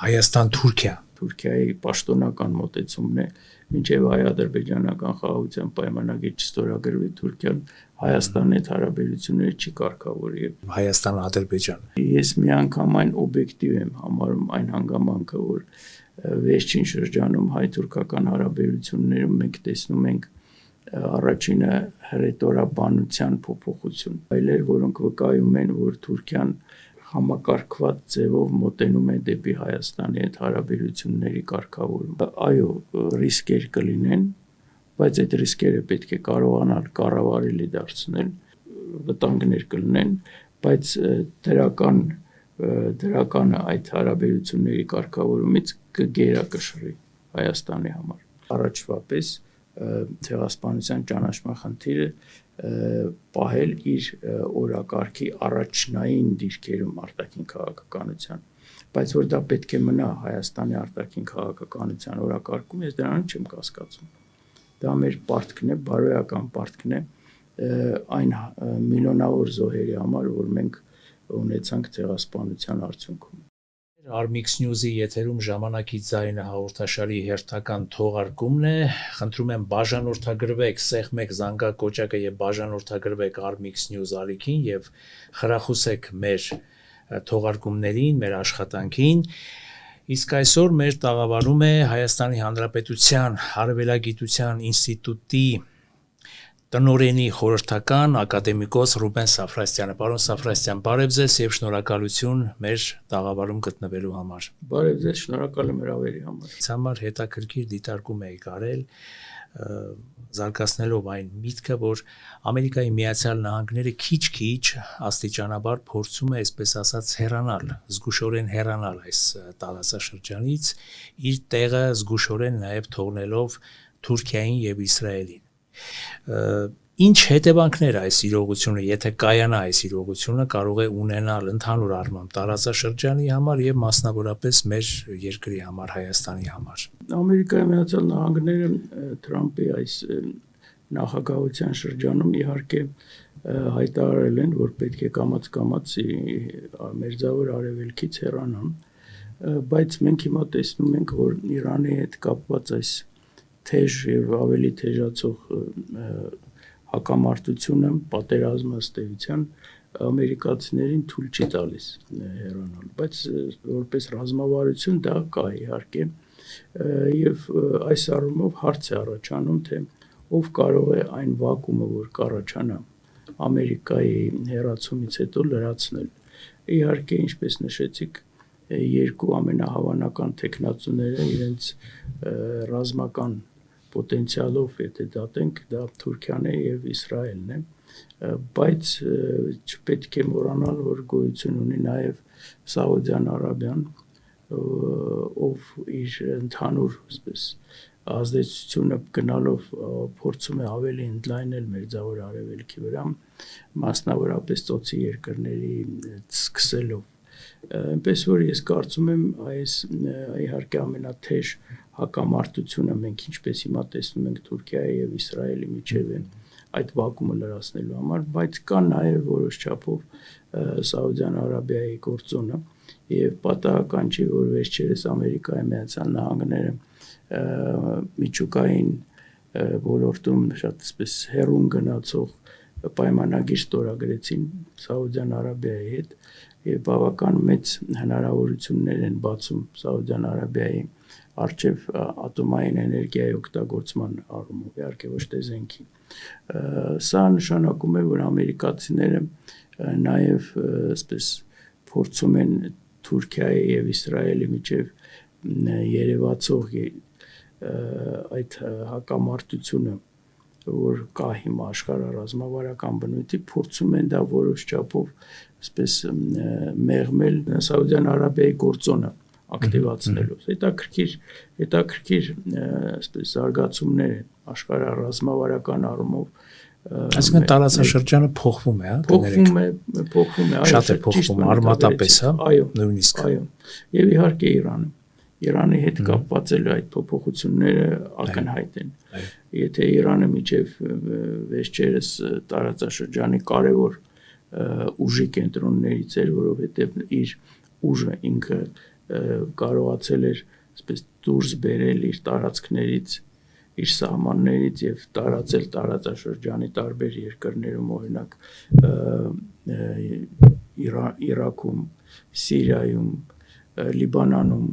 Հայաստան-Թուրքիա Թուրքիայի պաշտոնական մոտեցումն է, մինչև հայ-ադրբեջանական խաղաղության պայմանագիր չստորագրվի, Թուրքիան Հայաստանի հետ հարաբերությունները չի կարգավորի։ Հայաստան-Ադրբեջան։ Ես միանգամայն օբյեկտիվ եմ համարում այն հանգամանքը, որ վերջին շրջանում հայ-թուրքական հարաբերություններում մենք տեսնում ենք առաջինը հռետորաբանության փոփոխություն, այլեր, որոնք վկայում են, որ Թուրքիան համակարգված ձևով մոտենում է դեպի Հայաստանի հետ հարաբերությունների կարգավորում։ Այո, ռիսկեր կլինեն, բայց այդ ռիսկերը պետք է կարողանալ կառավարելի դարձնել, վտանգներ կլինեն, բայց դրականը այդ հարաբերությունների կարգավորումից կգերակշռի Հայաստանի համար։ Առաջվա պես ցեղասպանության ճանաչման խնդիրը պահել իր օրակարգի առաջնային դիրքերում արտաքին քաղաքականության, բայց որ դա պետք է մնա Հայաստանի արտաքին քաղաքականության օրակարգում, ես դրան չեմ կասկածում։ Դա մեր պարտքն է, բարոյական պարտքն է այն միլիոնավոր զոհերի համար, որ մենք ունեցանք ցեղասպանության արդյունքում։ Armix News-ի եթերում ժամանակի ձայնը հաղորդաշարի հերթական թողարկումն է։ Խնդրում եմ բաժանորդագրվեք Սեղ1 զանգակոճակը եւ բաժանորդագրվեք Armix News ալիքին եւ խրախուսեք մեր թողարկումներին, մեր աշխատանքին։ Իսկ այսօր մեր տաղավարում է Հայաստանի Հանրապետության Արևելագիտության ինստիտուտի տնօրենի խորհրդական ակադեմիկոս Ռուբեն Սաֆրասյանը։ Պարոն Սաֆրասյան, բարև ձեզ եւ շնորհակալություն մեր տաղավարում գտնվելու համար։ Բարև ձեզ, շնորհակալ եմ հրավերի համար։ Ինձ համար հետաքրքիր դիտարկում եք արել, զարգացնելով այն միտքը, որ Ամերիկայի Միացյալ Նահանգները քիչ-քիչ աստիճանաբար փորձում է, այսպես ասած, հեռանալ, զգուշորեն հեռանալ այս տարածաշրջանից, իր տեղը զգուշորեն նաև թողնելով Թուրքիային եւ Իսրայելին։ Ինչ հետևանքներ այս իրողությունը, եթե կայանա այս իրողությունը, կարող է ունենալ ընդհանուր առմամբ տարածաշրջանի համար եւ մասնավորապես մեր երկրի համար, Հայաստանի համար։ Ամերիկայի Միացյալ Նահանգները Թրամփի այս նախագահության շրջանում իհարկե հայտարարել են, որ պետք է կամաց-կամաց մերձավոր արևելքից հեռանան, բայց մենք հիմա տեսնում ենք, որ Իրանի հետ կապված այս թեժ եւ ավելի թեժացող հակամարտությունը, պատերազմը ըստ էության ամերիկացիներին թույլ չի տալիս հեռանալ, բայց որպես ռազմավարություն դա կա իհարկե եւ այս առումով հարց է առաջանում, թե ով կարող է այն վակուումը, որ կառաջանա Ամերիկայի հեռացումից հետո լրացնել։ Իհարկե, ինչպես նշեցիք, երկու ամենահավանական տեխնացուները իրենց ռազմական պոտենցիալով, եթե դատենք, դա Թուրքիան է եւ Իսրայելն է, բայց չպետք է մոռանալ, որ գոյություն ունի նաեւ Սաուդյան Արաբիան, ով իր ընդհանուր, այսպես, ազդեցությունը գնալով փորձում է ավելի ընդլայնել մերձավոր արևելքի վրա, մասնավորապես ծոցի երկրների սկսելով։ Այնպես որ ես կարծում եմ, այս իհարկե ամենաթեժ հակամարտությունը մենք ինչպես հիմա տեսնում ենք Թուրքիայի եւ Իսրայելի միջև է այդ վակումը լրացնելու համար, բայց կա նաեւ որոշ չափով Սաուդյան Արաբիայի գործոնը եւ պատահական չի, որ վերջերս Ամերիկայի Միացյալ Նահանգները միջուկային ոլորտում շատ այսպես հեռուն գնացող պայմանագիր ստորագրեցին Սաուդյան Արաբիայի հետ եւ բավական մեծ հնարավորություններ են բացում Սաուդյան Արաբիայի արչեւ ատոմային էներգիայի օգտագործման առումով, իհարկե ոչ թե զենքի։ Սա նշանակում է, որ ամերիկացիները նաեւ այսպես փորձում են Թուրքիայի եւ Իսրայելի միջև երևացող այդ հակամարտությունը, որ կա հիմա աշխարհառազմավարական բնույթի, փորձում են դա որոշ չափով այսպես մեղմել Սաուդյան Արաբիայի գործոնը ակտիվացնելով։ Հետաքրքիր այսպես զարգացումներ են աշխարհառազմավարական առումով։ Այսինքն տարածաշրջանը փոխվում է, փոխվում է, շատ է փոխվում արմատապես, հա, այո, նույնիսկ։ Այո։ Եվ իհարկե Իրանի հետ կապված էլ այդ փոփոխությունները ակնհայտ են։ Եթե Իրանը միջև վերջերս տարածաշրջանի կարևոր ուժի կենտրոններից էր, որովհետև իր ուժը ինքը կարողացել էր այսպես դուրս բերել իր տարածքներից, իր սահմաններից եւ տարածել տարածաշրջանի տարբեր երկրներում, օրինակ Իրաքում, Սիրիայում, Լիբանանում,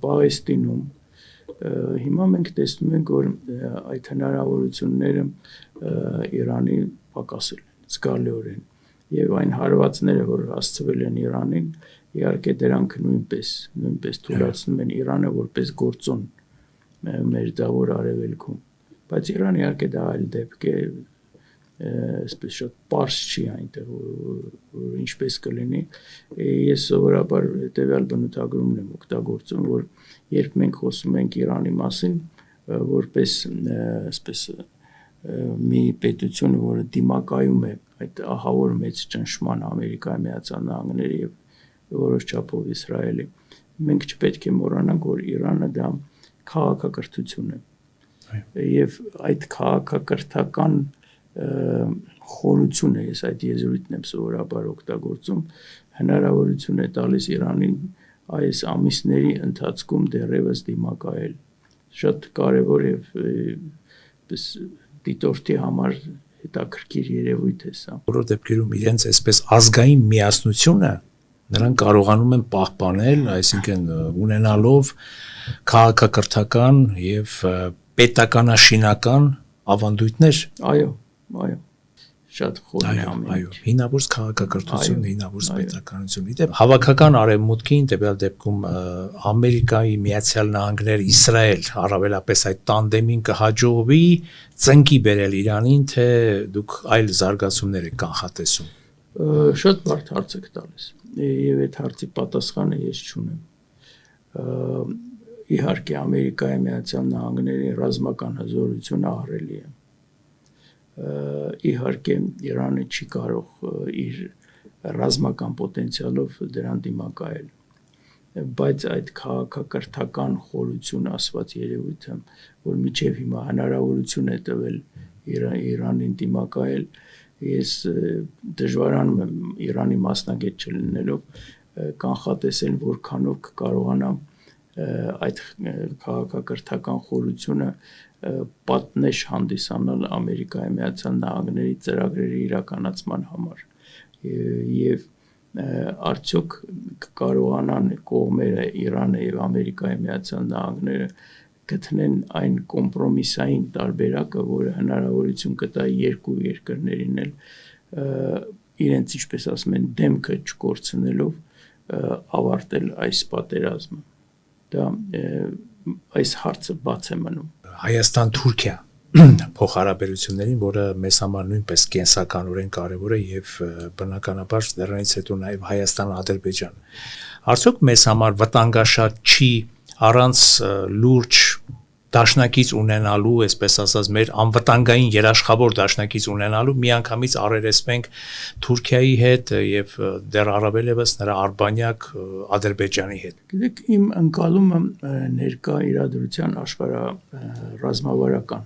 Պաղեստինում հիմա մենք տեսնում ենք, որ այդ հնարավորությունները Իրանի պակասել են, զգալիորեն, եւ այն հարվածները, որ հասցվել են Իրանին, իհարկե դրանք նույնպես թույլատնում են Իրանը որպես գործոն մեր դավոր արևելքում, բայց Իրանը իհարկե դա այլ դեպք է, այսպես շատ պարզ չի այնտեղ, որ ինչպես կլինի, ես սովորաբար հետևյալ բնութագրումն եմ օգտագործում, որ երբ մենք խոսում ենք Իրանի մասին, որպես այսպես մի պետություն, որը դիմակայում է այդ ահավոր մեծ ճնշման Ամերիկայի Միացյալ Նահանգների եւ որոշ չափով Իսրայելի, մենք չպետք է մոռանանք, որ Իրանը դա քաղաքակրթություն է եւ այդ քաղաքակրթական խորությունը, ես այդ եզրույթն եմ սովորաբար օգտագործում, հնարավորություն է տալիս Իրանին այս ամիսների ընթացքում դեռևս դիմակայել, շատ կարևոր եւ դիտորդի համար հետաքրքիր երևույթ է սա։ Բոլոր դեպքերում իրենց այսպես ազգային միասնությունը նրանք կարողանում են պահպանել, այսինքն ունենալով քաղաքակրթական եւ պետականաշինական ավանդույթներ։ Այո, շատ խորն է ամեն ինչ։ Հինավուրց քաղաքակրթություն, հինավուրց պետականություն։ Իդեպ հավաքական արևմուտքին տվյալ դեպքում Ամերիկայի Միացյալ Նահանգներ, Իսրայել, առավելապես այդ տանդեմին կհաջողվի ծնկի բերել Իրանին, թե դուք այլ զարգացումներ եք կանխատեսում։ Շատ բարդ հարց եք տալիս, եւ այդ հարցի պատասխանը ես չունեմ։ Իհարկե Ամերիկայի Միացյալ Նահանգների ռազմական հզորությունը ահռելի է։ Իհարկե Իրանը չի կարող իր ռազմական պոտենցիալով դրան դիմակայել, բայց այդ քաղաքակրթական խորություն ասված երևույթը, որ մինչև հիմա հնարավորություն է տվել Իրանին դիմակայել, ես դժվարանում եմ Իրանի մասնագետ չլինելով կանխատեսել, որքանով կկարողանա այդ քաղաքակրթական խորությունը պատնեշ հանդիսանալ Ամերիկայի Միացյալ Նահանգների ծրագրերի իրականացման համար եւ արդյոք կկարողանան կողմերը Իրանը եւ Ամերիկայի Միացյալ Նահանգները գտնեն այն կոմպրոմիսային տարբերակը, որը հնարավորություն կտա երկու երկրներին էլ իրենց, ինչպես ասում են, դեմքը չկորցնելով ավարտել այս պատերազմը։ Դա այս հարցը բաց է մնում։ Հայաստան-Թուրքիա փոխհարաբերություններին, որը մեզ համար նույնպես կենսականորեն կարևոր է եւ բնականաբար դրանից հետո նաեւ Հայաստան-Ադրբեջան։ Արդյոք մեզ համար վտանգաշատ չի առանց լուրջ դաշնակից ունենալու, այսպես ասած, մեր անվտանգային երաշխավոր դաշնակից ունենալու միանգամից առերեսվենք Թուրքիայի հետ եւ դեռ առավելևս նրա արբանյակ Ադրբեջանի հետ։ Գիտեք, իմ ընկալումը ներկա իրադրության աշխարհառազմավարական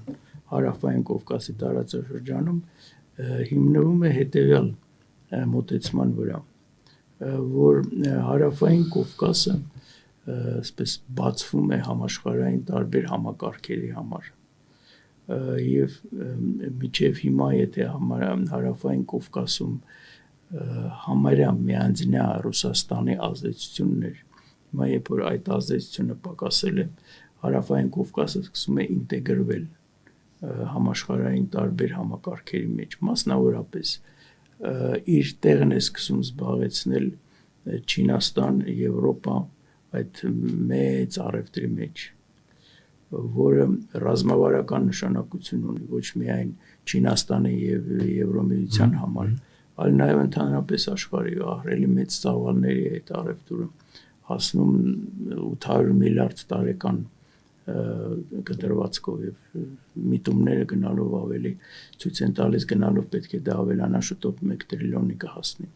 Հարավային Կովկասի տարածաշրջանում հիմնվում է հետևյալ մոտեցման վրա, որ Հարավային Կովկասը այսպես բացվում է համաշխարհային տարբեր համակարգերի համար եւ միջև հիմա եթե Հարավային Կովկասում համարյա միանձնյա Ռուսաստանի ազդեցությունն էր, հիմա երբ որ այդ ազդեցությունը պակասել է, Հարավային Կովկասը սկսում է ինտեգրվել համաշխարհային տարբեր համակարգերի մեջ, մասնավորապես իր տեղն է սկսում զբաղեցնել Չինաստան, Եվրոպա, այդ մեծ առևտրի մեջ, որը ռազմավարական նշանակություն ունի ոչ միայն Չինաստանի եւ Եվրոմիության համար, այլ նաեւ ընդհանրապես աշխարհի ահռելի մեծ ծավալների այդ առևտուրը հասնում 800 միլիարդ տարեկան կտրվածքով եւ միտումները գնալով ավելի ցույց են տալիս գնալով պետք է դա ավելանա շուտով 1 տրիլիոնի կհասնի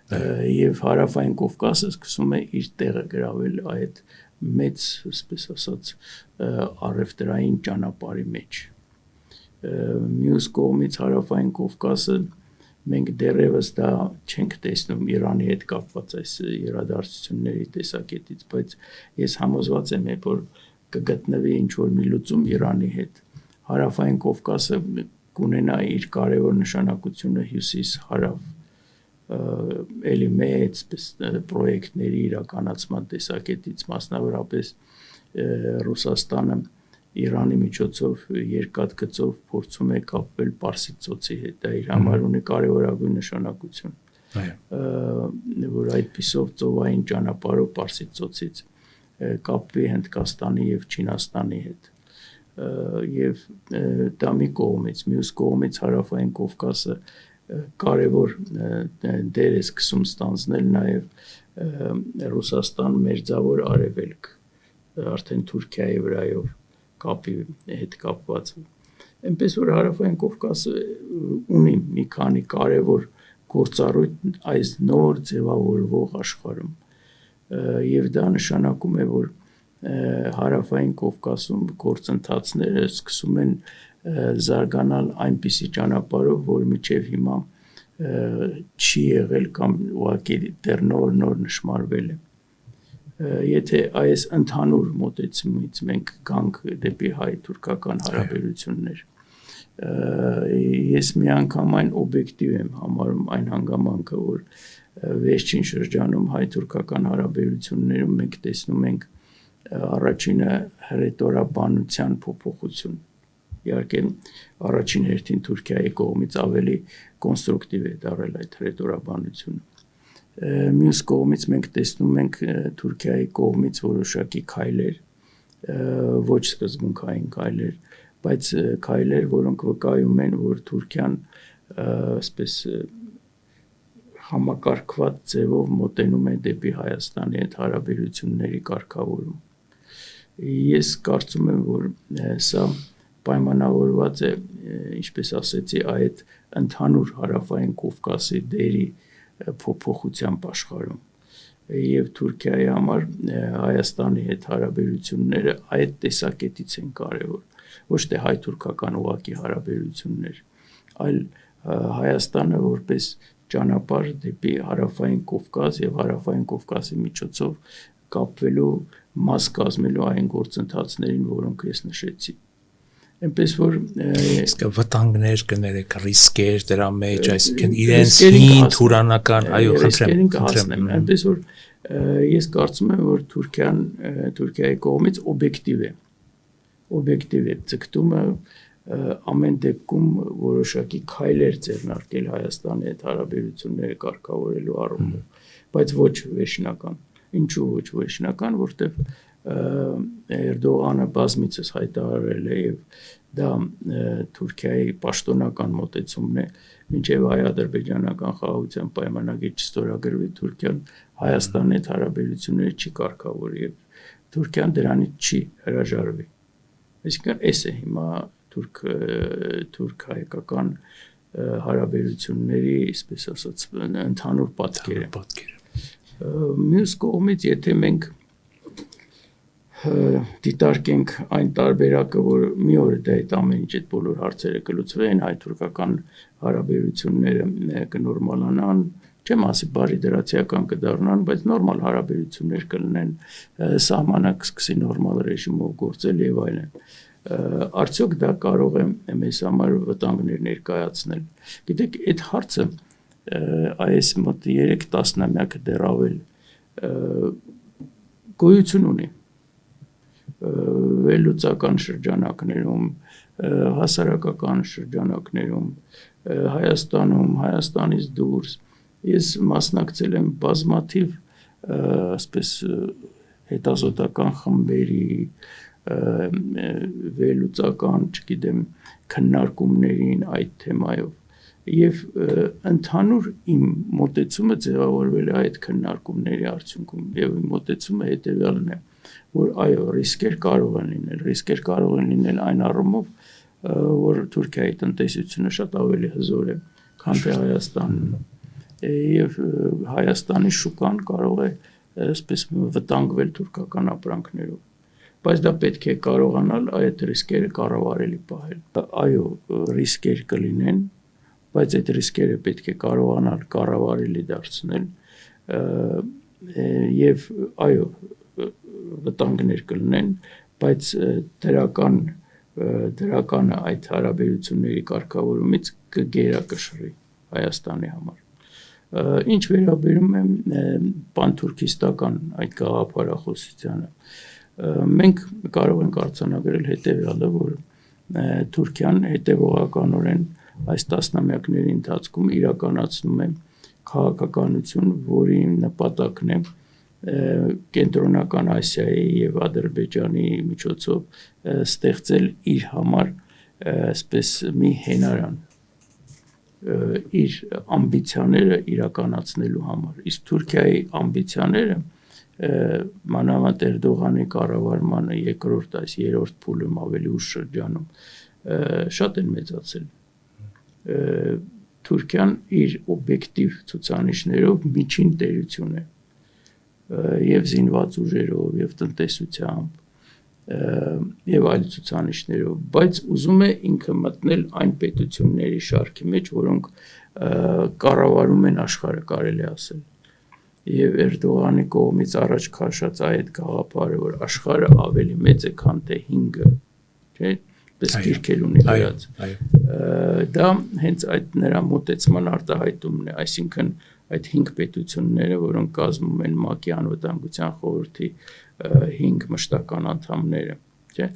եւ Հարավային Կովկասը սկսում է իր տեղը գրավել այդ մեծ, այսպես ասած, առևտրային ճանապարհի մեջ։ Մյուս կողմից Հարավային Կովկասը մենք դեռևս դա չենք տեսնում Իրանի հետ կապված այս իրադարձությունների տեսակետից, բայց ես համոզված եմ, որ կգտնվի ինչ-որ մի լուծում Իրանի հետ։ Հարավային Կովկասը կունենա իր կարևոր նշանակությունը հյուսիս-հարավ էլի մեծ պրոյեկտների իրականացման տեսակետից, մասնավորապես Ռուսաստանը Իրանի միջոցով երկաթգծով փորձում է կապվել Պարսից ծոցի հետ, դա իր համար ունի կարևորագույն նշանակություն, որ այդպիսով ծովային ճանապարհով Պարսից ծոցից կապվի Հնդկաստանի եւ Չինաստանի հետ, եւ դա մի կողմից, մյուս կողմից Հարավային Կովկասը կարևոր դեր է սկսում ստանձնել նաեւ Ռուսաստան մերձավոր արևելք, արդեն Թուրքիայի վրայով կապի հետ կապված, այնպես որ Հարավային Կովկասը ունի մի քանի կարևոր գործառույթ այս նոր ձևավորվող աշխարհում, եւ դա նշանակում է, որ Հարավային Կովկասում գործընթացները սկսում են զարգանալ այնպիսի ճանապարհով, որ մինչև հիմա չի եղել կամ ուղղակի դեռ նոր նշмарվել է։ Եթե այս ընդհանուր մոտեցումից մենք գանք դեպի հայ-թուրքական հարաբերություններ, ես միանգամայն օբյեկտիվ եմ համարում այն հանգամանքը, որ վերջին շրջանում հայ-թուրքական հարաբերություններում մենք տեսնում ենք առաջինը հռետորաբանության փոփոխություն։ Իհարկե առաջին հերթին Թուրքիայի կողմից ավելի կոնստրուկտիվ է դարել այդ հռետորաբանությունը։ Մյուս կողմից մենք տեսնում ենք Թուրքիայի կողմից որոշակի քայլեր, ոչ սկզբունքային քայլեր, բայց քայլեր, որոնք վկայում են, որ Թուրքիան այսպես համակարգված ձևով մոտենում է դեպի Հայաստանի հետ հարաբերությունների կարգավորում։ Ես կարծում եմ, որ սա պայմանավորված է, ինչպես ասեցի, այդ ընդհանուր Հարավային Կովկասի դերի փոփոխությամբ աշխարհում, եւ Թուրքիայի համար Հայաստանի հետ հարաբերությունները այդ տեսակետից են կարևոր, ոչ թե հայ-թուրքական ուղղակի հարաբերություններ, այլ Հայաստանը որպես ճանապարհ դեպի Հարավային Կովկաս եւ Հարավային Կովկասի միջոցով կապվելու մաս կազմելու այն գործընթացներին, որոնք ես նշեցի։ Այնպես որ իսկ վտանգներ կներեք, ռիսկեր դրա մեջ, այսինքն իրենց հին թուրանական, այո, խնդրեմ, այնպես որ ես կարծում եմ, որ Թուրքիայի կողմից օբյեկտիվ է ցկտումը ամեն դեպքում որոշակի քայլեր ձեռնարկել Հայաստանի հետ հարաբերությունները կարգավորելու առումով, բայց ոչ վերջնական։ Ինչու ոչ վերջնական, որտեղ Էրդողանը բազմիցս հայտարարել է եւ դա Թուրքիայի պաշտոնական մոտեցումն է, մինչև հայ-ադրբեջանական խաղաղության պայմանագիր չստորագրվի, Թուրքիան Հայաստանի հետ հարաբերությունները չի կարգավորի եւ Թուրքիան դրանից չի հրաժարվի։ Այսինքն էս է հիմա թուրք-հայկական հարաբերությունների, այսպես ասած, ընդհանուր պատկերը։ Մյուս կողմից, եթե մենք դիտարկենք այն տարբերակը, որ մի օր դա այդ ամեն ինչ այդ բոլոր հարցերը կլուծվեն, հայ-թուրքական հարաբերությունները կնորմալանան, չեմ ասի բարի դրացիական կդառնան, բայց նորմալ հարաբերություններ կլինեն, սահմանը կսկսի նորմալ ռեժիմով գործել եւ այլն։ Արդյոք դա կարող է մեզ համար վտանգներ ներկայացնել։ Գիտեք, այդ հարցը այս մոտ 3 տասնամյակ դեռ ավել գոյություն ունի վերլուծական շրջանակներում, հասարակական շրջանակներում, Հայաստանում, Հայաստանից դուրս ես մասնակցել եմ բազմաթիվ այսպես հետազոտական խմբերի վերլուծական, չգիտեմ, քննարկումներին այդ թեմայով եւ ընդհանուր իմ մոտեցումը ձևավորվել է այդ քննարկումների արդյունքում եւ իմ մոտեցումը հետեւյալն է, որ այո, ռիսկեր կարող են լինել այն առումով, որ Թուրքիայի տնտեսությունը շատ ավելի հզոր է, քան թե Հայաստանն եւ Հայաստանի շուկան կարող է այսպես վտանգվել թուրքական ապրանքներով, բայց դա պետք է կարողանալ այդ ռիսկերը կառավարելի պահել։ Այո, ռիսկեր կլինեն, բայց այդ ռիսկերը պետք է կարողանալ կառավարելի դարձնել եւ այո վտանգներ կլինեն, բայց դրականը այդ հարաբերությունների կարգավորումից կգերակշռի Հայաստանի համար։ Ինչ վերաբերում է պանթուրքիստական այդ գաղափարախոսությանը, մենք կարող ենք արձանագրել հետևյալը, որ Թուրքիան հետևողականորեն այս տասնամյակների ընթացքում իրականացնում է քաղաքականություն, որի նպատակն է Կենտրոնական Ասիայի եւ Ադրբեջանի միջոցով ստեղծել իր համար այսպես մի հենարան իր ամբիցիաները իրականացնելու համար։ Իսկ Թուրքիայի ամբիցիաները մանավանդ Էրդողանի կառավարմանը երրորդ փուլում ավելի ուշ շրջանում շատ են մեծացել։ Թուրքիան իր օբյեկտիվ ցուցանիշներով միջին տերություն է եւ զինված ուժերով եւ տնտեսությամբ եւ այլ ցուցանիշներով, բայց ուզում է ինքը մտնել այն պետությունների շարքի մեջ, որոնք կառավարում են աշխարհը, կարելի ասել։ Եվ Էրդողանի կողմից առաջ քաշած այդ գաղափարը, որ աշխարհը ավելի մեծ է, քան թե 5-ը, չէ՞, պես քիրքեր ունի դրած։ Դա հենց այդ նրա մոտեցման արտահայտումն է, այսինքն այդ 5 պետությունները, որոնք կազմում են ՄԱԿ-ի անվտանգության խորհրդի 5 մշտական անդամները, չէ՞,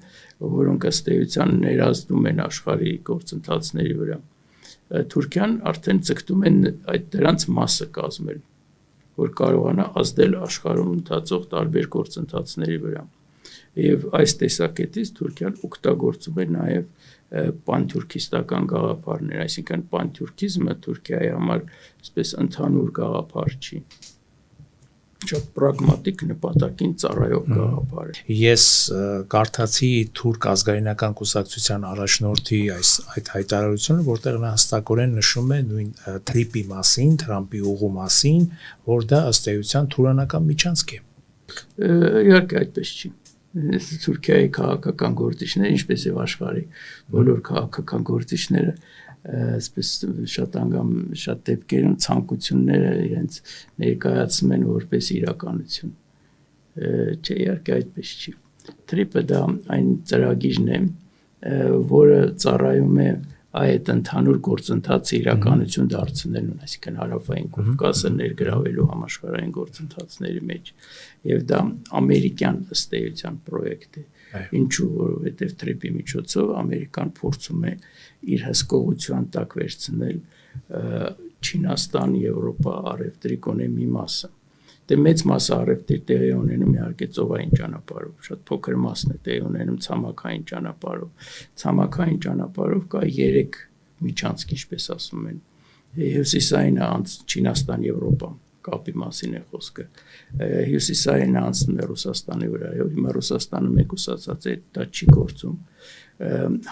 որոնք ըստ էության ներազդում են աշխարհի գործընթացների վրա։ Թուրքիան արդեն ցկտում է այդ դրանց մասը կազմել, որ կարողանա ազդել աշխարհում ընթացող տարբեր գործընթացների վրա։ Եվ այս տեսակետից Թուրքիան օգտագործում է նաև պանթուրքիստական գաղափարներ, այսինքն պանթուրքիզմը Թուրքիայի համար այսպես ընդհանուր գաղափար չի, շատ պրագմատիկ նպատակին ծառայող գաղափար է։ Ես կարդացի Թուրք ազգայնական կուսակցության առաջնորդի այդ հայտարարությունը, որտեղ նա հստակորեն նշում է նույն թրիպի մասին, Թրամփի ուղու մասին, որ դա ըստ էության թուրանական միջանցք է։ Իհարկե այդպես չի։ Թուրքիայի քաղաքական գործիչները, ինչպես եւ աշխարհի բոլոր քաղաքական գործիչները, այսպես շատ դեպքերում ցանկությունները իրենց ներկայացնում են որպես իրականություն։ Չէ, իհարկե այդպես չի։ Թրիպը դա այն ծրագիրն է, որը ծառայում է այդ ընդհանուր գործընթացը իրականություն դարձնելուն, այսինքն Հարավային Կովկասը ներգրավելու համաշխարհային գործընթացների մեջ, եւ դա ամերիկյան ըստ էության պրոյեկտ է։ Ինչու, որովհետեւ Թրիպի միջոցով Ամերիկան փորձում է իր հսկողության տակ վերցնել Չինաստան, Եվրոպա առևտրի գոնե մի մասը։ Դե մեծ մասը առևտրի տեղի ունենում իհարկե ծովային ճանապարհով, շատ փոքր մասն է տեղի ունենում ցամաքային ճանապարհով։ Ցամաքային ճանապարհով կա 3 միջանցք, ինչպես ասում են։ Հյուսիսային Չինաստան, Եվրոպա կապի մասին է խոսքը։ Հյուսիսային անցնում է Ռուսաստանի վրայով, հիմա Ռուսաստանը մեկուսացած է, դա չի գործում։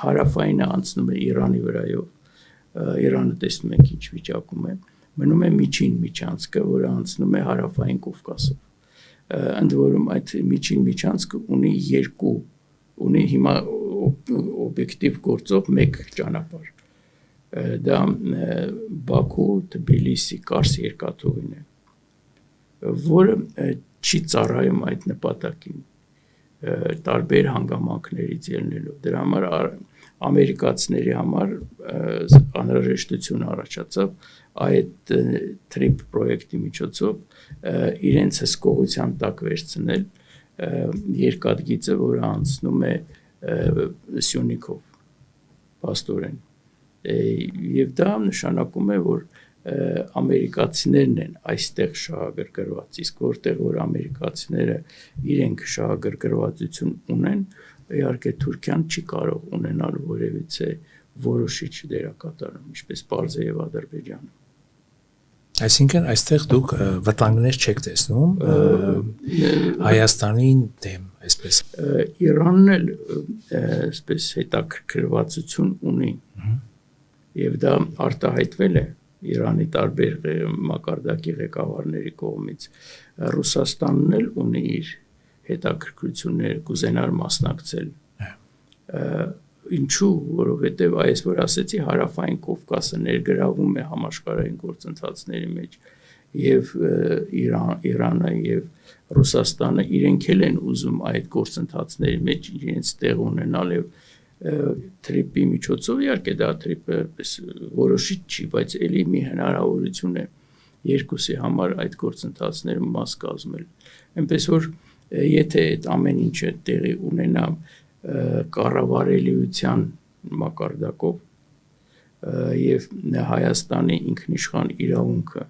Հարավային անցնում է Իրանի վրայով, Իրանը տեսնում ենք ինչ վիճակում է։ Մնում է միջին միջանցքը, որը անցնում է Հարավային Կովկասով։ Ընդ որում այդ միջին միջանցքը ունի հիմա օբյեկտիվ գործող 1 ճանապարհ։ Դա Բաքու, Թբիլիսի, Կարս երկաթուղին է, որը չի ծառայում այդ նպատակին տարբեր հանգամանքներից ելնելով։ Դրա համար ամերիկացիների համար անհրաժեշտություն առաջացավ այդ Թրիպ պրոյեկտի միջոցով իրենց հսկողության տակ վերցնել երկաթգիծը, որը անցնում է Սյունիքով, փաստորեն։ Եվ դա նշանակում է, որ ամերիկացիներն են այստեղ շահագրգռված, իսկ որտեղ որ ամերիկացիները իրենք շահագրգռվածություն ունեն, իհարկե Թուրքիան չի կարող ունենալ որևիցե որոշիչ դերակատարում, ինչպես պարզ է եւ Ադրբեջանը։ Այսինքն այստեղ դուք վտանգներ չեք տեսնում Հայաստանին դեմ, այսպես։ Իրանն էլ այսպես հետաքրքրվածություն ունի եւ դա արտահայտվել է Իրանի տարբեր մակարդակի ղեկավարների կողմից։ Ռուսաստանն էլ ունի իր հետաքրքրությունները, կուզենար մասնակցել։ Ինչու, որովհետև այս որ ասեցի հարավային Կովկասը ներգրավում է համաշխարհային գործընթացների մեջ եւ Իրանը եւ Ռուսաստանը իրենք են ուզում այդ գործընթացների մեջ իրենց տեղ ունենալ եւ թրիպի միջոցով իհարկե դա թրիպը որոշիչ չի, բայց ելի մի հնարավորություն է երկուսի համար այդ գործընթացներում մաս կազմել։ Այնպես որ եթե այդ ամեն ինչը տեղի ունենա կառավարելիության մակարդակով եւ Հայաստանի ինքնիշխան իրավունքը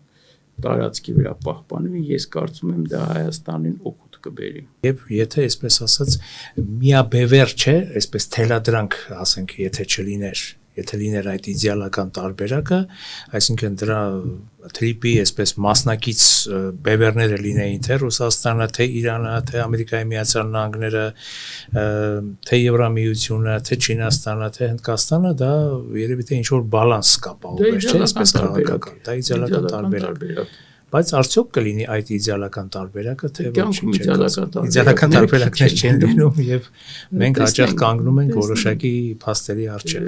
տարածքի վրա պահպանվի, ես կարծում եմ դա Հայաստանին օգուտ կբերի։ Եվ եթե այսպես ասած միաբևեր չէ, այսպես թելադրանք, ասենք, եթե լիներ այդ իդեալական տարբերակը, այսինքն դրա թրիպի այսպես մասնակից բևերները լինեին թե Ռուսաստանը, թե Իրանը, թե Ամերիկայի Միացյալ Նահանգները, թե Եվրամիությունը, թե Չինաստանը, թե Հնդկաստանը, դա երևի թե ինչ-որ բալանս կապահովեր, չէ՞, այսպես քաղաքական, դա իդեալական տարբերակ։ Բայց արդյոք կլինի այդ իդեալական տարբերակը, թե ոչինչ իդեալական տարբերակներ չեն լինում եւ մենք հաճախ կանգնում ենք որոշակի փաստերի առջեւ։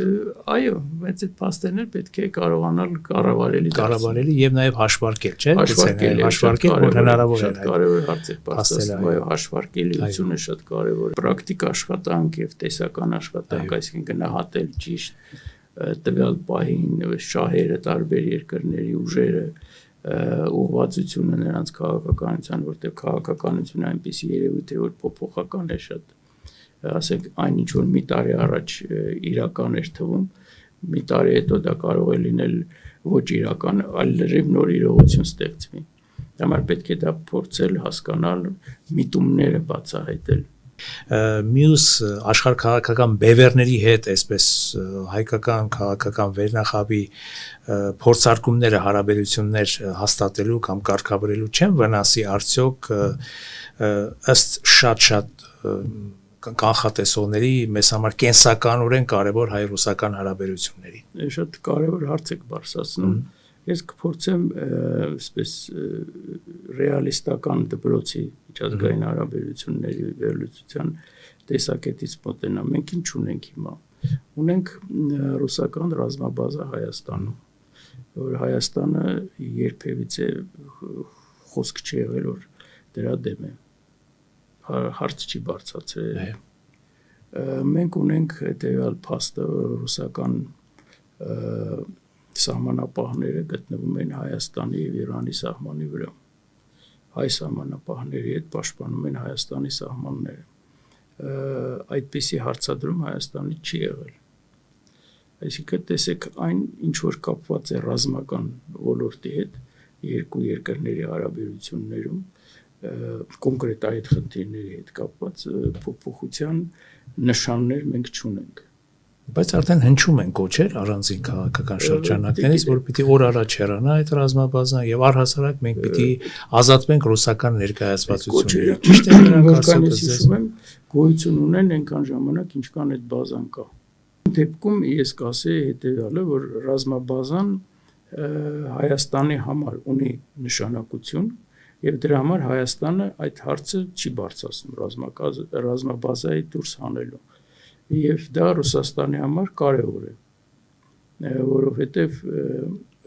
Այո, բայց այդ փաստերներ պետք է կարողանալ կառավարելի եւ նաեւ հաշվարկել, չէ՞, հաշվարկել, որ հնարավոր է։ Կարևոր հարց է փաստել, այո, հաշվարկելիությունը շատ կարևոր է։ Պրակտիկ աշխատանք եւ տեսական աշխատանք, այսինքն գնահատել ճիշտ տվյալ պահին շահերը, տարբեր երկրների ուժերը ուղղվածությունը նրանց քաղաքականության, որտեղ քաղաքականությունը այնպիսի երևույթ է, որ փոփոխական է շատ, ասենք այն ինչ որ մի տարի առաջ իրական էր թվում, մի տարի հետո դա կարող է լինել ոչ իրական, այլ լրիվ նոր իրողություն ստեղծվի։ Դա համար պետք է դա փորձել հասկանալ, միտումները բացահայտել։ Մյուս աշխարհքաղաքական բևերների հետ այսպես հայկական քաղաքական վերնախավի փորձարկումները հարաբերություններ հաստատելու կամ կարգավորելու չեն վնասի արդյոք ըստ շատ կանխատեսողների մեզ համար կենսականորեն կարևոր հայ-ռուսական հարաբերությունների։ Շատ կարևոր հարց եք բարձրացնում։ Ես կփորձեմ այսպես ռեալիստական դպրոցի միջազգային հարաբերությունների վերլուծության տեսակետից մոտենամ։ Մենք ինչ ունենք հիմա։ Ունենք ռուսական ռազմաբազա Հայաստանում, որ Հայաստանը երբևիցե խոսք չի եղել, որ դրա դեմ է։ Հարց չի բարձրացրել։ Մենք ունենք հետևյալ փաստը, ռուսական սահմանապահները գտնվում են Հայաստանի եւ Իրանի սահմանի վրա։ Հայ սահմանապահների հետ պաշտպանում են Հայաստանի սահմանները։ Այդպիսի հարցադրում Հայաստանի չի եղել։ Այսինքն տեսեք այն ինչ որ կապված է ռազմական ոլորտի հետ երկու երկրների հարաբերություններում կոնկրետ այդ խնդիրների հետ կապված փոփոխության նշաններ մենք չունենք։ Բայց արդեն հնչում են կոչեր առանձին քաղաքական շրջանակներից, որ պիտի օր առաջ հեռանա այդ ռազմաբազան եւ առհասարակ մենք պիտի ազատվենք ռուսական ներկայացվածություններից։ Ճիշտ է, նրանք ասում գոյություն ունեն այնքան ժամանակ, ինչքան այդ բազան կա։ Դեպքում ես կասեի հետեւյալը, որ ռազմաբազան Հայաստանի համար ունի նշանակություն եւ դրա համար Հայաստանը այդ հարցը չի բարձրացնում ռազմաբազայի դուրս հանելու։ Եվ դա Ռուսաստանի համար կարևոր է, որովհետև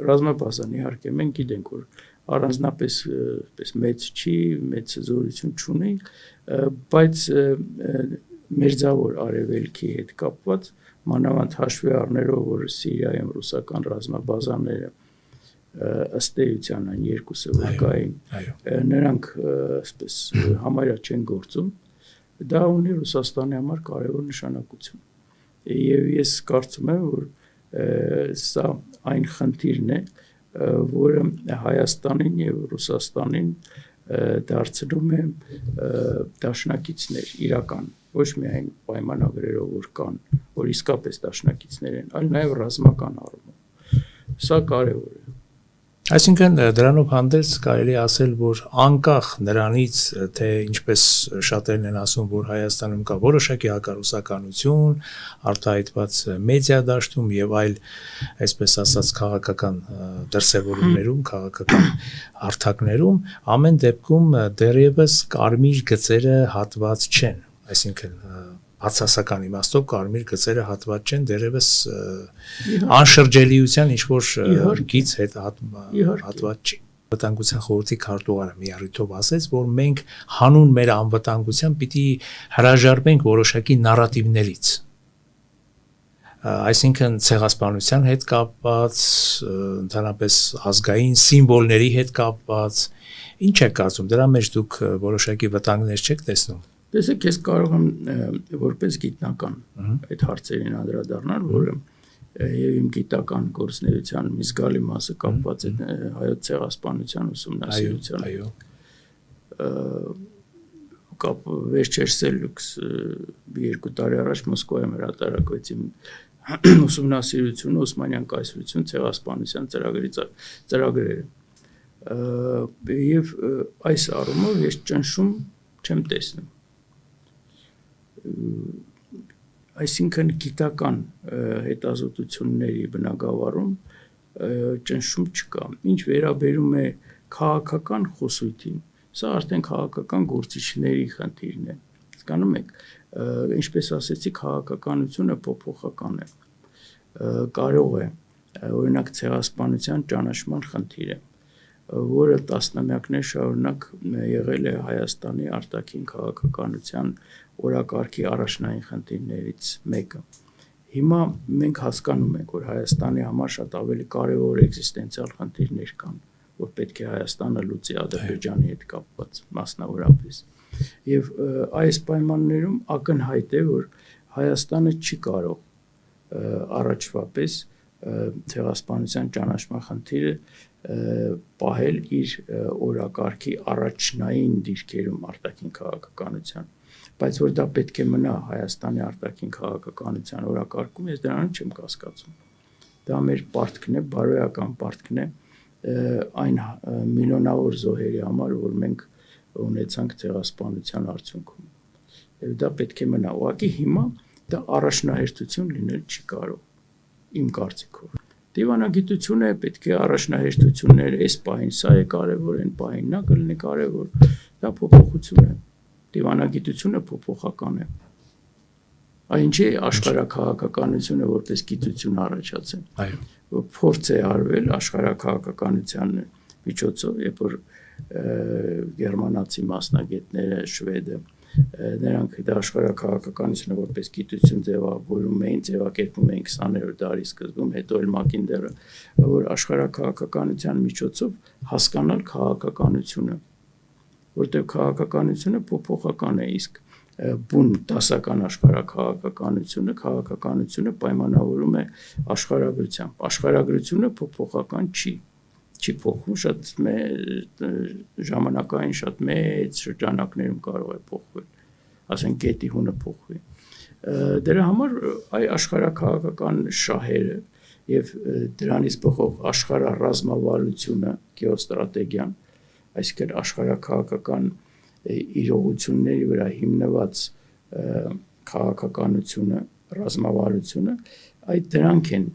ռազմաբազան իհարկե մենք գիտենք, որ առանձնապես մեծ չի, մեծ զորություն չունի, բայց մերձավոր արևելքի հետ կապված մանավանդ հաշվի առնելով, որ Սիրիայում ռուսական ռազմաբազաները ըստ էության այն երկուսը որ կային, նրանք այսպես համարյա չեն գործում, դա ունի Ռուսաստանի համար կարևոր նշանակություն։ Եվ ես կարծում եմ, որ սա այն խնդիրն է, որը Հայաստանին եւ Ռուսաստանին դարձնում է դաշնակիցներ իրական, ոչ միայն պայմանագրերով որ կան, որ իսկապես դաշնակիցներ են, այլ նաեւ ռազմական առումով։ Սա կարևոր է։ Այսինքն դրանով հանդերձ կարելի ասել, որ անկախ նրանից, թե ինչպես շատերն են ասում, որ Հայաստանում կա որոշակի հակառուսականություն, արտահայտված մեդիա դաշտում եւ այլ, այսպես ասած, քաղաքական դրսևորումներում, քաղաքական հարթակներում, ամեն դեպքում դեռևս կարմիր գծերը հատված չեն, այսինքն բացասական իմաստով կարմիր գծերը հատված չեն, դերևս անշրջելիության ինչ որ գից հետ հատված չի։ Անվտանգության խորհրդի քարտուղարը մի առիթով ասեց, որ մենք հանուն մեր անվտանգության պիտի հրաժարվենք որոշակի նարատիվներից։ Այսինքն ցեղասպանության հետ կապված, ընդհանրապես ազգային սիմվոլների հետ կապված, ինչ է կարծում, դրա մեջ դուք որոշակի վտանգներ չեք տեսնում։ Տեսեք, ես կարող եմ որպես գիտնական այդ հարցերին անդրադառնալ, որը եւ իմ գիտական գործունեության մի զգալի մասը կապված է հայոց ցեղասպանության ուսումնասիրությամբ։ Այո։ Կապ վերջերս էլ 2 տարի առաջ Մոսկվայում հրատարակվեց իմ ուսումնասիրությունը Օսմանյան կայսրություն ցեղասպանության ծրագրերը։ Եվ այս առումով ես ճնշում չեմ տեսնում։ Այսինքն գիտական հետազոտությունների բնագավառում ճնշում չկա։ Ինչ վերաբերում է քաղաքական խոսույթին, սա արդեն քաղաքական գործիչների խնդիրն է։ Հասկանում եք, ինչպես ասեցի, քաղաքականությունը փոփոխական է։ Կարող է, օրինակ, ցեղասպանության ճանաչման խնդիրը, որը տասնամյակներ շարունակ եղել է Հայաստանի արտաքին քաղաքականության օրակարգի առաջնային խնդիրներից մեկը։ Հիմա մենք հասկանում ենք, որ Հայաստանի համար շատ ավելի կարևոր էկզիստենցիալ խնդիրներ կան, որ պետք է Հայաստանը լուծի Ադրբեջանի հետ կապված մասնավորապես։ Եվ այս պայմաններում ակնհայտ է, որ Հայաստանը չի կարող առաջվա պես ցեղասպանության ճանաչման խնդիրը պահել իր օրակարգի առաջնային դիրքերում արտաքին քաղաքականության, բայց որ դա պետք է մնա Հայաստանի արտաքին քաղաքականության օրակարգում, ես դրանից չեմ կասկածում։ Դա մեր պարտքն է, բարոյական պարտքն է այն միլիոնավոր զոհերի համար, որ մենք ունեցանք ցեղասպանության արդյունքում։ Եվ դա պետք է մնա։ Ուղղակի հիմա դա առաջնահերթություն լինել չի կարող, իմ կարծիքով։ Դիվանագիտությունը պետք է առաջնահերթություններ, այս պահին սա է կարևոր, այն պահին նա կլինի կարևոր, դա փոփոխություն է։ Դիվանագիտությունը փոփոխական է։ Այնչի աշխարհաքաղաքականությունը որպես գիտություն առաջացել։ Այո։ Փորձ է արվել աշխարհաքաղաքականության միջոցով, երբ որ գերմանացի մասնագետները, շվեդը, նրանք դա աշխարհաքաղաքականությունը որպես գիտություն ձևավորում էին, ձևակերպում էին 20-րդ դարի սկզբում, հետո էլ Մակինդերը, որ աշխարհաքաղաքականության միջոցով հասկանալ քաղաքականությունը, որտեղ քաղաքականությունը փոփոխական է, իսկ բուն դասական քաղաքականությունը պայմանավորում է աշխարհագրությամբ։ Աշխարհագրությունը փոփոխական չի փոխվում, շատ ժամանակային շատ մեծ շրջանակներում կարող է փոխվել, ասենք գետի հունը փոխվի։ Դրա համար այ աշխարհաքաղաքական շահերը եւ դրանից բխող աշխարհառազմավարությունը, գեոստրատեգիան, այսինքն աշխարհաքաղաքական իրողությունների վրա հիմնված քաղաքականությունը, ռազմավարությունը, այդ դրանք են,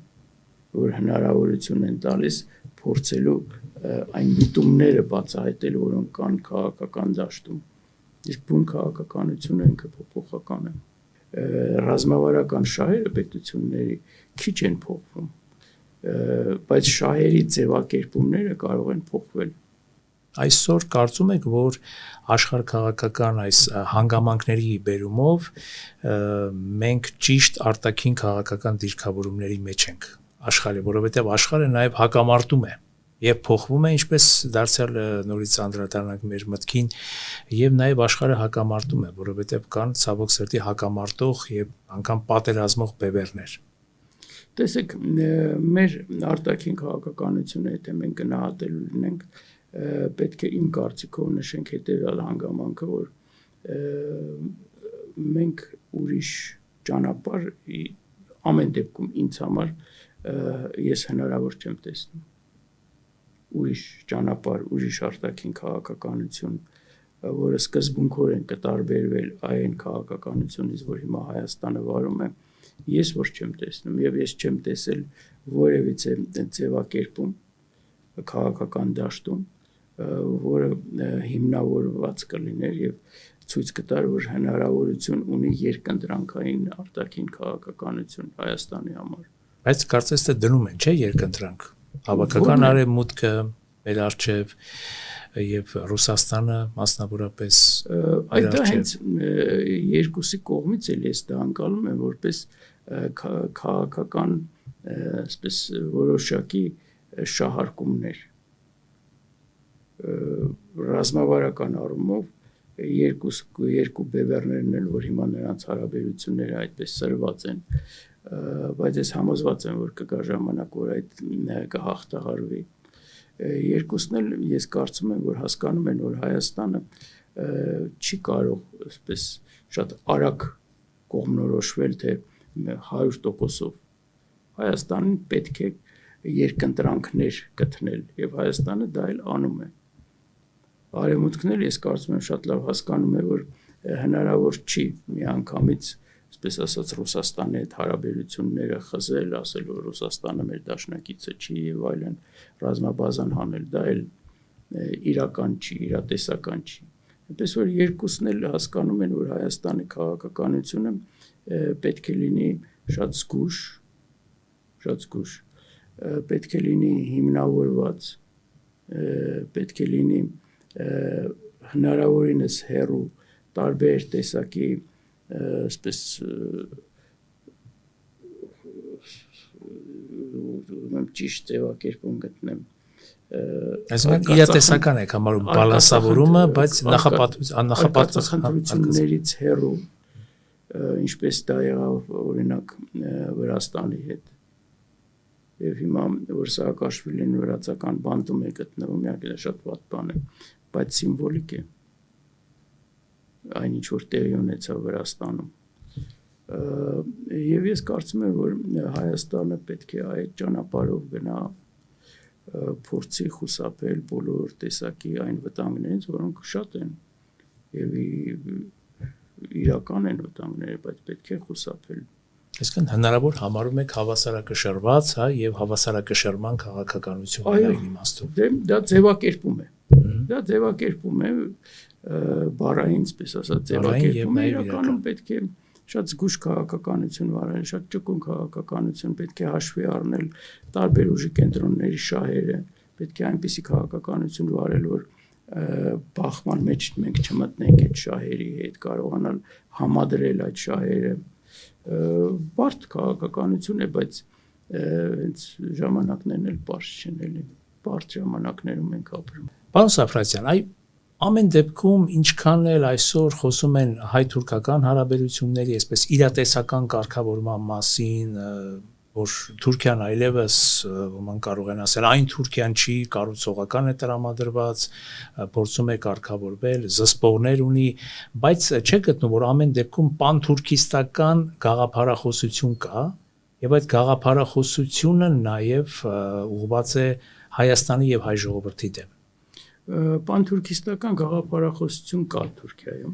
որ հնարավորություն են տալիս փորձելու այն միտումները բացահայտել, որոնք կան քաղաքական դաշտում։ Իսկ բուն քաղաքականությունը ինքը փոփոխական է։ Ռազմավարական շահերը պետությունների քիչ են փոխվում, բայց շահերի ձևակերպումները կարող են փոխվել։ Այսօր կարծում եք, որ աշխարհքաղաքական այս հանգամանքների բերումով մենք ճիշտ արտաքին քաղաքական դիրքավորումների մեջ ենք աշխարհի, որովհետև աշխարհը նաև հակամարտում է եւ փոխվում է, ինչպես դարձյալ նորից անդրադառնանք մեր մտքին, եւ նաև աշխարհը հակամարտում է, որովհետև կան ցավոք սրտի հակամարտող եւ անգամ պատերազմող բևեռներ։ Տեսեք, մեր արտաքին քաղաքականությունը, եթե մենք գնահատելու լինենք, պետք է իմ կարծիքով նշենք հետեւյալ հանգամանքը, որ մենք ուրիշ ճանապարհ ամեն դեպքում ինձ համար ես հնարավոր չեմ տեսնում։ Ուրիշ ճանապարհ, ուրիշ արտաքին քաղաքականություն, որը սկզբունքորեն կտարբերվել այն քաղաքականությունից, որ հիմա Հայաստանը վարում է, ես որ չեմ տեսնում, եւ ես չեմ տեսել որևիցե ձևակերպում քաղաքական դաշտում, որը հիմնավորված կլիներ եւ ցույց կտար, որ հնարավորություն ունի երկընտրանքային արտաքին քաղաքականություն Հայաստանի համար։ Բայց կարծես թե դնում են, չէ, երկընտրանք։ Հավաքական արևմուտքը, մեր արչև եւ Ռուսաստանը մասնավորապես այդ հենց երկուսի կողմից էլ ես դա անցալում եմ որպես քաղաքական այսպես որոշակի շահարկումներ ռազմավարական առումով երկու բևեռներն են, որ հիմա նրանց հարաբերությունները այդպես սրված են, բայց ես համոզված եմ, որ կգա ժամանակ, որ այդ կհաղթահարվի։ Երկուսն էլ ես կարծում եմ, որ հասկանում են, որ Հայաստանը չի կարող այսպես շատ արագ կողմնորոշվել, թե 100%-ով Հայաստանին պետք է երկընտրանքներ գտնել եւ Հայաստանը դա էլ անում է։ Արևմուտքն էլ ես կարծում եմ շատ լավ հասկանում է, որ հնարավոր չի միանգամից, այսպես ասած, Ռուսաստանի հետ հարաբերությունները խզել, ասել, որ Ռուսաստանը մեր դաշնակիցը չի եւ այլն, ռազմաբազան հանել, դա էլ իրական չի, իրատեսական չի։ Այնպես որ երկուսն էլ հասկանում են, որ Հայաստանի քաղաքականությունը պետք է լինի շատ զգուշ, պետք է լինի հիմնավորված, պետք է լինի հնարավորինս հեռու տարբեր տեսակի այսպես ճիշտ ձևակերպում գտնեմ այսինքն իրատեսական եք համարում բալանսավորումը, բայց նախապատրաստություններից հեռու, ինչպես դա եղավ օրինակ Վրաստանի հետ։ Եվ հիմա որ Սաակաշվիլին վրացական բանտում է գտնվում, իհարկե դա շատ վատ բան է, բայց սիմվոլիկ է այն ինչ որ տեղի ունեցավ Վրաստանում։ Եվ ես կարծում եմ, որ Հայաստանը պետք է այդ ճանապարհով գնա, փորձի խուսափել բոլոր տեսակի այն վտանգներից, որոնք շատ են եւ իրական են վտանգները, բայց պետք է խուսափել։ Այսինքն հնարավոր համարում եք հավասարակշռված, հա, եւ հավասարակշռման քաղաքականություն այն իմաստով։ Դա ձևակերպում է։ Դա ձևակերպում է բառային, այսպես ասած, ձևակերպում է, իրականում պետք է շատ զգուշ քաղաքականություն վարել, շատ ճկուն քաղաքականություն, պետք է հաշվի առնել տարբեր ուժի կենտրոնների շահերը, պետք է այնպիսի քաղաքականություն վարել, որ բախման մեջ մենք չմտնենք այդ շահերի հետ, կարողանալ համադրել այդ շահերը։ Բարդ քաղաքականություն է, բայց հենց ժամանակներն էլ պարզ չեն էլի, բարդ ժամանակներում ենք ապրում։ Պարոն Սաֆրասյան, ամեն դեպքում ինչքան էլ այսօր խոսում են հայ-թուրքական հարաբերությունների, այսպես իրատեսական կարգավորման մասին, որ Թուրքիան այլևս ոմանք կարող են ասել, այն Թուրքիան չի, կառուցողական է տրամադրված, փորձում է կարգավորվել, զսպողներ ունի, բայց չէ գտնում, որ ամեն դեպքում պանթուրքիստական գաղափարախոսություն կա, եւ այդ գաղափարախոսությունը նաեւ ուղղված է Հայաստանի եւ հայ ժողովրդի դեմ։ Պանթուրքիստական գաղափարախոսություն կա Թուրքիայում,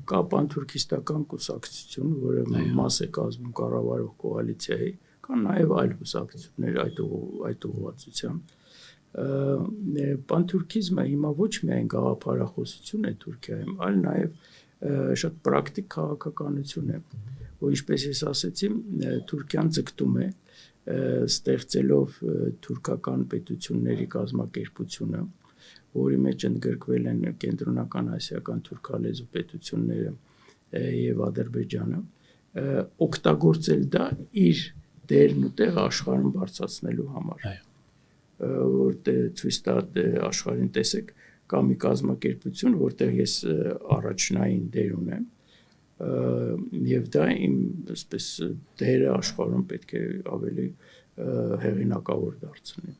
կա պանթուրքիստական կուսակցություն, որը մաս է կազմում կառավարող կոալիցիայի, կան նաև այլ կուսակցություններ այդ ուղղվածությամբ։ Պանթուրքիզմը հիմա ոչ միայն գաղափարախոսություն է Թուրքիայում, այլ նաև շատ պրակտիկ քաղաքականություն է, որ ինչպես ես ասեցի, Թուրքիան ձգտում է ստեղծելով թուրքական պետությունների կազմակերպությունը, որի մեջ ընդգրկվել են կենտրոնական ասիական թուրքալեզու պետությունները եւ Ադրբեջանը, օգտագործել դա իր դերն ու տեղը աշխարհում բարձրացնելու համար, որտեղ ցույց տա աշխարհին տեսեք կա մի կազմակերպություն, որտեղ ես առաջնային դեր ունեմ, եւ դա իմ այսպես դերը աշխարհում պետք է ավելի հեղինակավոր դարձնի։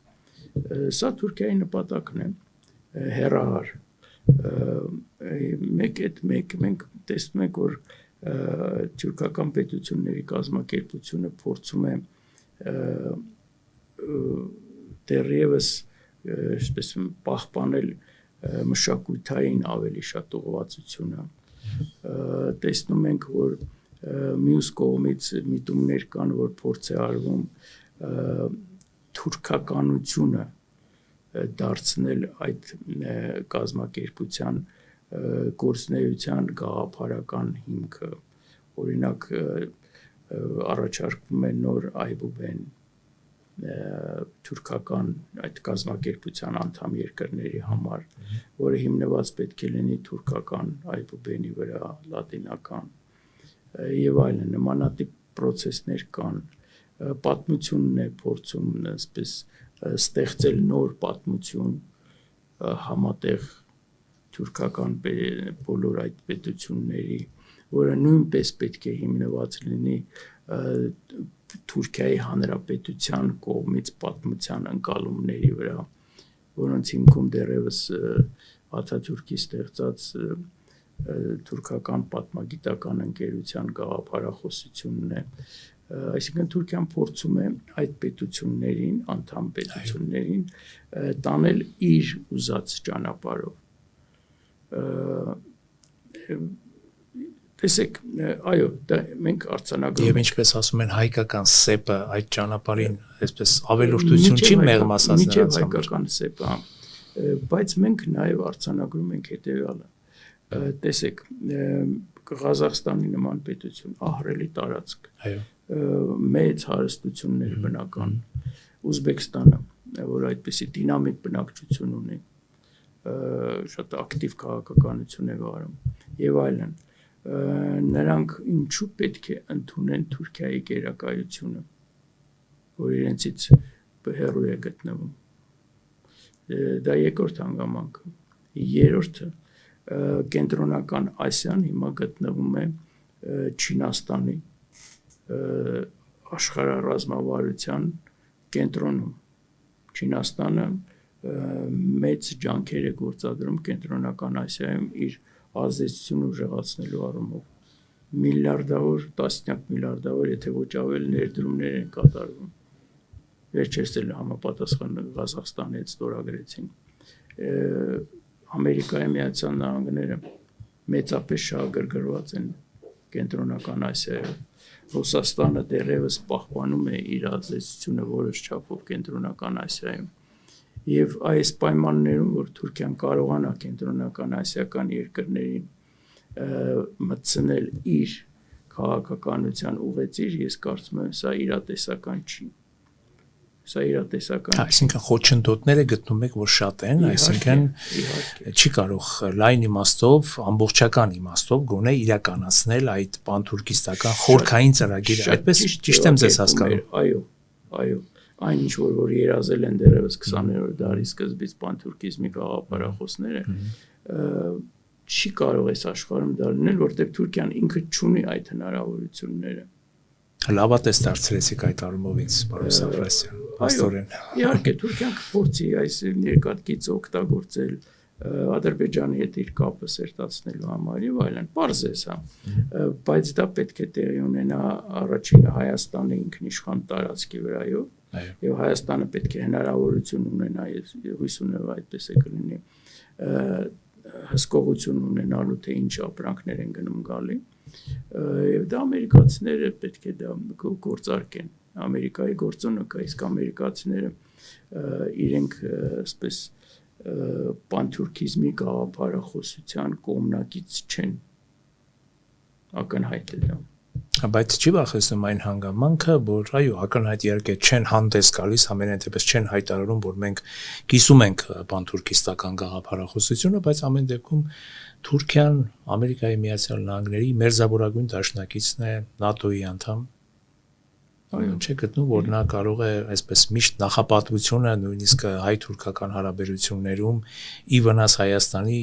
Սա Թուրքիայի նպատակն է, հեռահար։ Մենք տեսնում ենք, որ թուրքական պետությունների կազմակերպությունը փորձում է դեռևս այսպես պահպանել մշակութային ավելի շատ ուղղվածությունը։ Տեսնում ենք, որ մյուս կողմից միտումներ կան, որ փորձ է արվում թուրքականությունը դարձնել այդ կազմակերպության գործնեության գաղափարական հիմքը, օրինակ առաջարկվում է նոր այբուբեն թուրքական այդ կազմակերպության անդամ երկրների համար, որը հիմնված պետք է լինի թուրքական այբուբենի վրա, լատինական եւ այլն նմանատիպ process-ներ կան, պատմությունն է փորձում այսպես ստեղծել նոր պատմություն համատեղ թուրքական բոլոր այդ պետությունների, որը նույնպես պետք է հիմնված լինի Թուրքիայի հանրապետության կողմից պատմության ընկալումների վրա, որոնց հիմքում դեռևս Աթաթուրքի ստեղծած թուրքական պատմագիտական ընկերության գաղափարախոսությունն է, այսինքն Թուրքիան փորձում է այդ պետություններին, անդամ պետություններին տանել իր ուզած ճանապարհով։ Տեսեք, այո, մենք արձանագրում Եվ ինչպես ասում են հայկական սեպը այդ ճանապարհին այսպես ավելորդություն չի մեղմ ասած նրանց համար։ Հայկական սեպը, բայց մենք նաև արձանագրում ենք հետևյալը։ Տեսեք, Ղազախստանի նման պետություն, ահռելի տարածք, մեծ հարստություններ բնական, Ուզբեկստանը, որ այդպիսի դինամիկ բնակչություն ունի, շատ ակտիվ քաղաքականություն է վարում եւ այլն, նրանք ինչու պետք է ընդունեն Թուրքիայի գերակայությունը, որ իրենցից հեռու է գտնվում։ Դա երկրորդ հանգամանքը։ Երրորդը կենտրոնական Ասիան հիմա գտնվում է Չինաստանի աշխարհառազմավարության կենտրոնում։ Չինաստանը մեծ ջանքեր է գործադրում կենտրոնական Ասիայում իր ազդեցությունը ուժեղացնելու առումով միլիարդավոր, տասնյակ միլիարդավոր, եթե ոչ ավել ներդրումներ են կատարվում։ Վերջերս էլ համապատասխան Ղազախստանի հետ ստորագրեցին։ Ամերիկայի Միացյալ Նահանգները մեծապես շահագրգռված են կենտրոնական Ասիայում։ Ռուսաստանը դեռևս պահպանում է իր ազդեցությունը որոշ չափով կենտրոնական Ասիայում։ Եվ այս պայմաններում, որ Թուրքիան կարողանա կենտրոնական ասիական երկրներին մտցնել իր քաղաքականության ուղեծիր, ես կարծում եմ, սա իրատեսական չի։ Սա իրատեսական չի։ Այսինքն խոչընդոտները գտնում եք, որ շատ են, այսինքն չի կարող լայն իմաստով, ամբողջական իմաստով գոնե իրականացնել այդ պանթուրքիստական խորքային ծրագիրը։ Այդպես ճիշտ եմ ձեզ հասկանում։ Այո, այն ինչ որ երազել են դեռևս 20-րդ դարի սկզբից պանթուրքիզմի գաղափարախոսները, չի կարող այս աշխարհում դա լինել, որտեղ Թուրքիան ինքը չունի այդ հնարավորությունները։ Լավատես դարձրեցիք այդ առումով ինձ, պարոն Սաֆրասյան, աստորեն։ Իհարկե, Թուրքիան կփորձի այս երկաթգիծը օգտագործել Ադրբեջանի հետ իր կապը սերտացնելու համար եւ այլն, պարզ է սա, բայց դա պետք է տեղի ունենա առաջինը Հայաստանի ինքնիշխան տարածքի վրայով, եւ Հայաստանը պետք է հնարավորություն ունենա, հույս ունեմ այդպես է կլինի, հսկողություն ունենալու, թե ինչ ապրանքներ են գնում գալի, եւ դա ամերիկացիները պետք է դա գործարկեն, Ամերիկայի գործոնը, իսկ ամերիկացիները իրենք այսպես պանթուրքիզմի գաղափարախոսության կողմնակից չեն, ակնհայտ է դա։ Բայց չի վախեցնում այն հանգամանքը, որ այո, ակնհայտ իհարկե չեն հանդես գալիս, ամենայն դեպս չեն հայտարարում, որ մենք կիսում ենք պանթուրքիստական գաղափարախոսությունը, բայց ամեն դեպքում Թուրքիան Ամերիկայի Միացյալ Նահանգների մերձավորագույն դաշնակիցն է, ՆԱՏՕ-ի անդամ։ Այո, չէ գտնում, որ նա կարող է այսպես միշտ նախապատվությունը նույնիսկ հայ-թուրքական հարաբերություններում ի վնաս Հայաստանի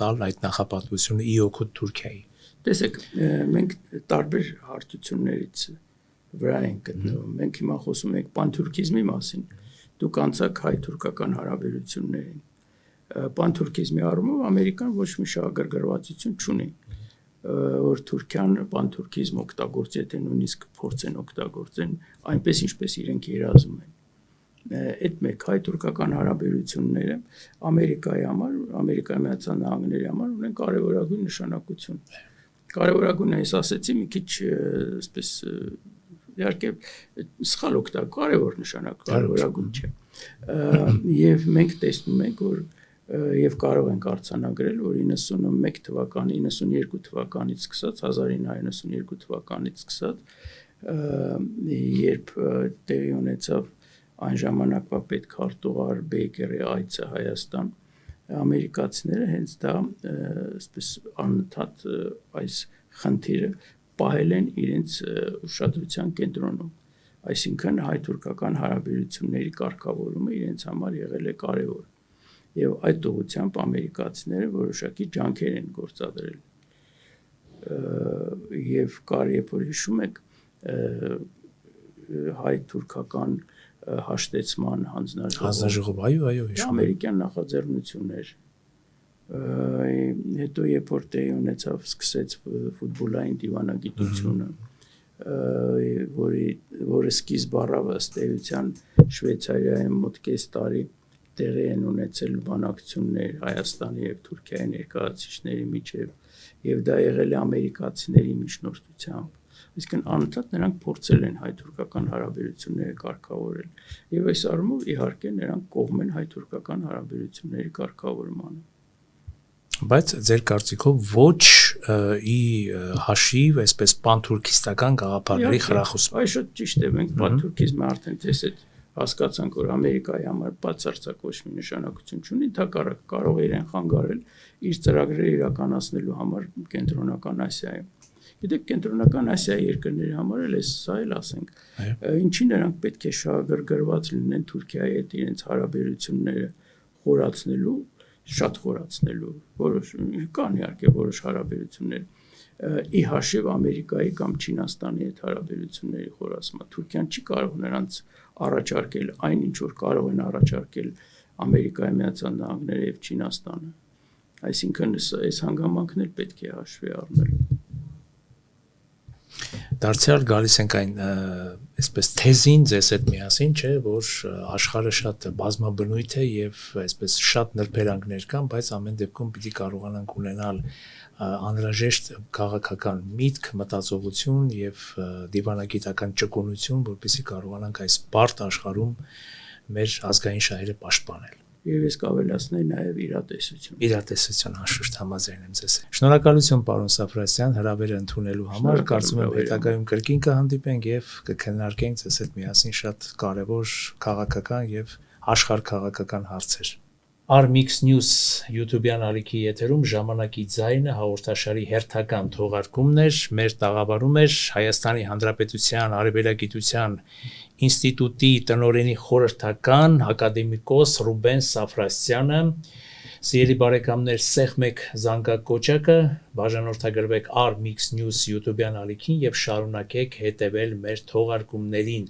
տալ այդ նախապատվությունը ի օգուտ Թուրքիայի։ Տեսեք, մենք տարբեր հարթություններից վրա ենք գտնվում։ Մենք հիմա խոսում ենք պանթուրքիզմի մասին։ Դուք անցաք հայ-թուրքական հարաբերություններին։ Պանթուրքիզմի առումով Ամերիկան ոչ մի շահագրգռվածություն չունի, որ Թուրքիան պանթուրքիզմ օգտագործի, եթե նույնիսկ փորձեն օգտագործեն, այնպես ինչպես իրենք երազում են։ Այդ մեկ հայ-թուրքական հարաբերությունները Ամերիկայի համար, Ամերիկայի Միացյալ Նահանգների համար ունեն կարևորագույն նշանակություն։ Կարևորագույնը ես ասեցի մի քիչ այսպես իհարկե սխալ օգտագործել կարևոր նշանակ կարևորագույն չէ։ Եվ մենք տեսնում ենք, որ եւ կարող ենք արձանագրել, որ 91 թվականի 92 թվականից սկսած 1992 թվականից սկսած երբ տեղի ունեցավ այն ժամանակվա պետքարտուղար Բեյքերի այցը Հայաստան, ամերիկացիները հենց դա այսպես անընդհատ այս խնդիրը պահել են իրենց ուշադրության կենտրոնում, այսինքն հայ-թուրքական հարաբերությունների կարգավորումը իրենց համար եղել է կարևոր եւ այդ ուղղությամբ ամերիկացիները որոշակի ջանքեր են գործադրել եւ երբ որ հիշում եք հայ-թուրքական հաշտեցման հանձնաժողով, այո, հիշում եմ։ Ամերիկյան նախաձեռնություններ հետո երբ որ տեղի ունեցավ սկսեց ֆուտբոլային դիվանագիտությունը որը սկիզբ առավ ըստ էության Շվեյցարիայում մոտ կես տարի տեղի են ունեցել բանակցություններ Հայաստանի եւ Թուրքիայի ներկայացուցիչների միջեւ եւ դա եղել է ամերիկացիների միջնորդությամբ Այսինքն անընդհատ նրանք փորձել են հայ-թուրքական հարաբերությունները կարգավորել եւ այս առումով իհարկե նրանք կողմ են հայ-թուրքական հարաբերությունների կարգավորմանը Բայց ձեր կարծիքով ոչ ի հաշիվ այսպես պանթուրքիստական գաղափարների խրախուսում Այ շատ ճիշտ է մենք պանթուրքիզմը արդեն դες այդ հասկացանք որ Ամերիկայի համար բացարձակ ոչ մի նշանակություն չունի թակարակ կարող է իրեն խանգարել իր ծրագրերը իրականացնելու համար կենտրոնական Ասիայում Գիտեք, կենտրոնական Ասիայի երկրների համար էլ սա էլ ասենք, ինչի նրանք պետք է շահագրգռված լինեն Թուրքիայի հետ իրենց հարաբերությունները խորացնելու, շատ խորացնելու, որոշ կան իհարկե որոշ հարաբերություններ, ի հաշիվ Ամերիկայի կամ Չինաստանի հետ հարաբերությունների խորացումը։ Թուրքիան չի կարող նրանց առաջարկել այն ինչ որ կարող են առաջարկել Ամերիկայի Միացյալ Նահանգները եւ Չինաստանը։ Այսինքն այս հանգամանքն էլ պետք է հաշվի առնել։ Դարձյալ գալիս ենք այն այսպես թեզին ձեզ հետ միասին, չէ, որ աշխարհը շատ բազմաբնույթ է եւ այսպես շատ նրբերանգներ կան, բայց ամեն դեպքում պիտի կարողանանք ունենալ անհրաժեշտ քաղաքական միտք, մտածողություն եւ դիվանագիտական ճկունություն, որպեսզի կարողանանք այս բարդ աշխարհում մեր ազգային շահերը պաշտպանել։ Եվ ես կավելացնեի նաև իրատեսություն։ Իրատեսություն անշուշտ համաձայն եմ ձեզ։ Շնորհակալություն պարոն Սաֆրասյան հրավերը ընդունելու համար։ Կարծում եմ հետագայում կրկին կհանդիպենք եւ կքննարկենք ձեզ հետ միասին շատ կարեւոր քաղաքական եւ աշխարհքաղաքական հարցեր։ Armix News YouTube-յան ալիքի եթերում ժամանակի ձայնը հաղորդաշարի հերթական թողարկումն էր, մեր տաղավարում էր Հայաստանի Հանրապետության Արևելագիտության ինստիտուտի տնօրենի խորհրդական ակադեմիկոս Ռուբեն Սաֆրասյանը, սիրելի բարեկամներ, սեղմեք զանգակոճակը, բաժանորդագրվեք Armix News YouTube-յան ալիքին եւ շարունակեք հետեւել մեր թողարկումներին։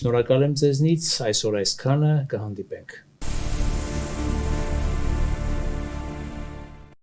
Շնորհակալ եմ ձեզնից, այսօր այսքանը, կհանդիպենք։